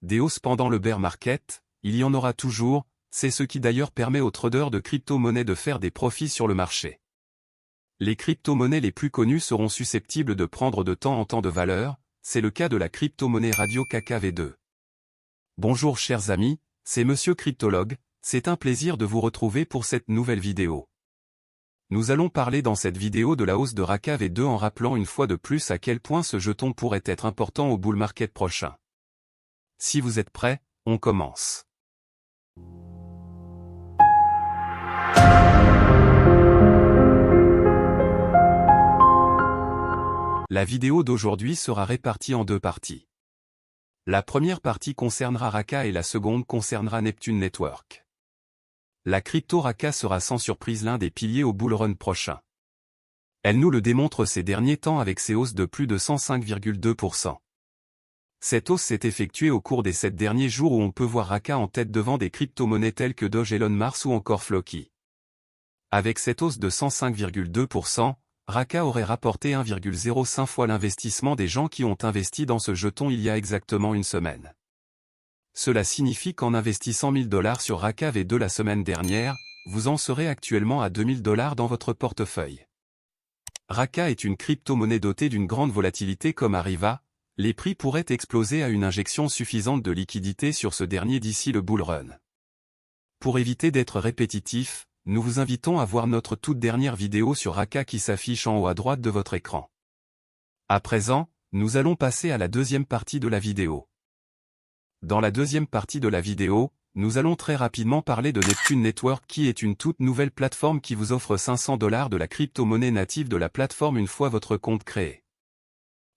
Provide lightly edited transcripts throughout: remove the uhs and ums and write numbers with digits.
des hausses pendant le bear market, il y en aura toujours, c'est ce qui d'ailleurs permet aux traders de crypto-monnaies de faire des profits sur le marché. Les crypto-monnaies les plus connues seront susceptibles de prendre de temps en temps de valeur, c'est le cas de la crypto-monnaie Radio KKV2. Bonjour chers amis, c'est Monsieur Cryptologue, c'est un plaisir de vous retrouver pour cette nouvelle vidéo. Nous allons parler dans cette vidéo de la hausse de Raka V2 en rappelant une fois de plus à quel point ce jeton pourrait être important au bull market prochain. Si vous êtes prêts, on commence. La vidéo d'aujourd'hui sera répartie en deux parties. La première partie concernera Raka et la seconde concernera Neptune Network. La crypto Raka sera sans surprise l'un des piliers au bull run prochain. Elle nous le démontre ces derniers temps avec ses hausses de plus de 105,2%. Cette hausse s'est effectuée au cours des 7 derniers jours où on peut voir Raka en tête devant des crypto-monnaies telles que Doge, Elon Mars ou encore Floki. Avec cette hausse de 105,2%, Raka aurait rapporté 1,05 fois l'investissement des gens qui ont investi dans ce jeton il y a exactement une semaine. Cela signifie qu'en investissant $1000 sur Raka V2 la semaine dernière, vous en serez actuellement à $2000 dans votre portefeuille. Raka est une crypto-monnaie dotée d'une grande volatilité comme Arriva, les prix pourraient exploser à une injection suffisante de liquidité sur ce dernier d'ici le bull run. Pour éviter d'être répétitif, nous vous invitons à voir notre toute dernière vidéo sur Raka qui s'affiche en haut à droite de votre écran. À présent, nous allons passer à la deuxième partie de la vidéo. Dans la deuxième partie de la vidéo, nous allons très rapidement parler de Neptune Network qui est une toute nouvelle plateforme qui vous offre $500 de la crypto-monnaie native de la plateforme une fois votre compte créé.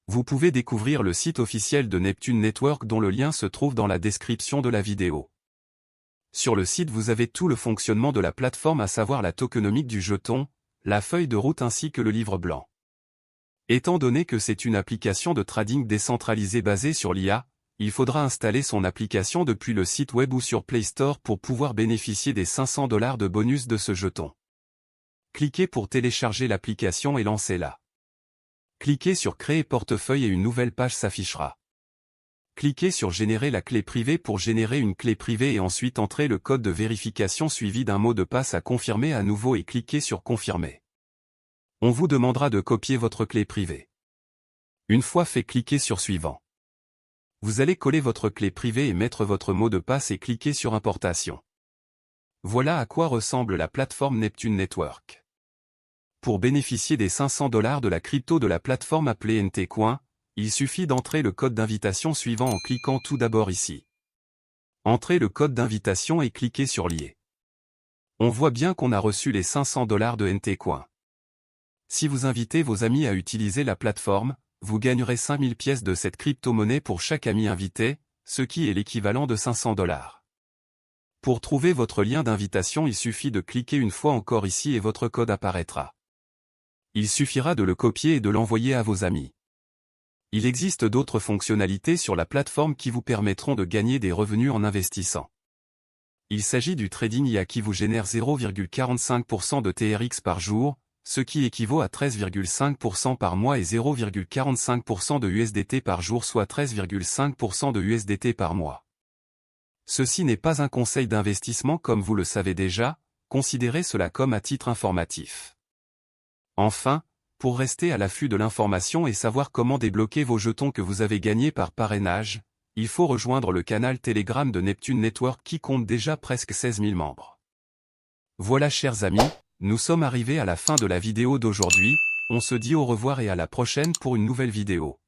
Vous pouvez découvrir le site officiel de Neptune Network dont le lien se trouve dans la description de la vidéo. Sur le site vous avez tout le fonctionnement de la plateforme à savoir la tokenomique du jeton, la feuille de route ainsi que le livre blanc. Étant donné que c'est une application de trading décentralisée basée sur l'IA, il faudra installer son application depuis le site web ou sur Play Store pour pouvoir bénéficier des $500 de bonus de ce jeton. Cliquez pour télécharger l'application et lancez-la. Cliquez sur Créer portefeuille et une nouvelle page s'affichera. Cliquez sur Générer la clé privée pour générer une clé privée et ensuite entrez le code de vérification suivi d'un mot de passe à confirmer à nouveau et cliquez sur Confirmer. On vous demandera de copier votre clé privée. Une fois fait, cliquez sur Suivant. Vous allez coller votre clé privée et mettre votre mot de passe et cliquer sur Importation. Voilà à quoi ressemble la plateforme Neptune Network. Pour bénéficier des $500 de la crypto de la plateforme appelée NTCoin, il suffit d'entrer le code d'invitation suivant en cliquant tout d'abord ici. Entrez le code d'invitation et cliquez sur Lier. On voit bien qu'on a reçu les $500 de NTCoin. Si vous invitez vos amis à utiliser la plateforme, vous gagnerez 5000 pièces de cette crypto-monnaie pour chaque ami invité, ce qui est l'équivalent de $500. Pour trouver votre lien d'invitation, il suffit de cliquer une fois encore ici et votre code apparaîtra. Il suffira de le copier et de l'envoyer à vos amis. Il existe d'autres fonctionnalités sur la plateforme qui vous permettront de gagner des revenus en investissant. Il s'agit du trading IA qui vous génère 0,45% de TRX par jour, ce qui équivaut à 13,5% par mois et 0,45% de USDT par jour soit 13,5% de USDT par mois. Ceci n'est pas un conseil d'investissement comme vous le savez déjà, considérez cela comme à titre informatif. Enfin, pour rester à l'affût de l'information et savoir comment débloquer vos jetons que vous avez gagnés par parrainage, il faut rejoindre le canal Telegram de Neptune Network qui compte déjà presque 16 000 membres. Voilà chers amis, nous sommes arrivés à la fin de la vidéo d'aujourd'hui, on se dit au revoir et à la prochaine pour une nouvelle vidéo.